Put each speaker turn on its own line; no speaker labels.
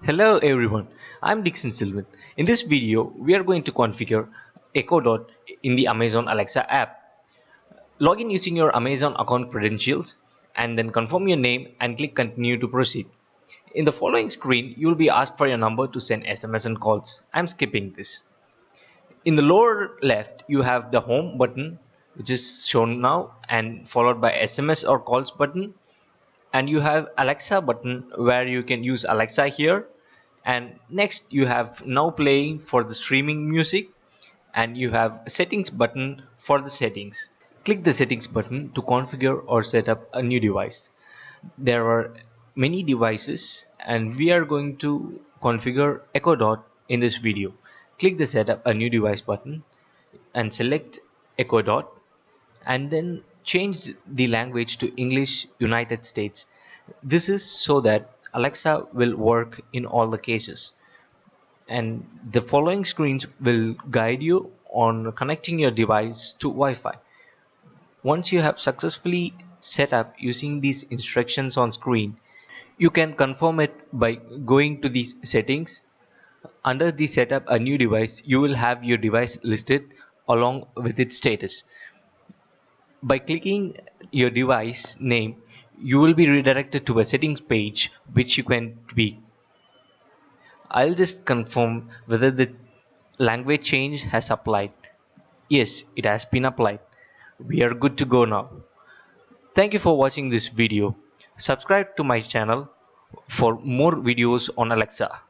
Hello everyone, I'm Dixon Sylvan. In this video, we are going to configure Echo Dot in the Amazon Alexa app. Log in using your Amazon account credentials and then confirm your name and click continue to proceed. In the following screen, you will be asked for your number to send SMS and calls. I'm skipping this. In the lower left, you have the home button, which is shown now, and followed by SMS or calls button, and you have Alexa button where you can use Alexa here, and next you have now playing for the streaming music, and you have settings button for the settings. Click the settings button to configure or set up a new device. There are many devices and we are going to configure Echo Dot in this video. Click the setup a new device button and select Echo Dot, and then change the language to English United States. This is so that Alexa will work in all the cases. And the following screens will guide you on connecting your device to Wi-Fi. Once you have successfully set up using these instructions on screen, you can confirm it by going to these settings. Under the setup a new device, you will have your device listed along with its status. By clicking your device name, you will be redirected to a settings page which you can tweak. I'll just confirm whether the language change has applied. Yes, it has been applied. We are good to go now. Thank you for watching this video. Subscribe to my channel for more videos on Alexa.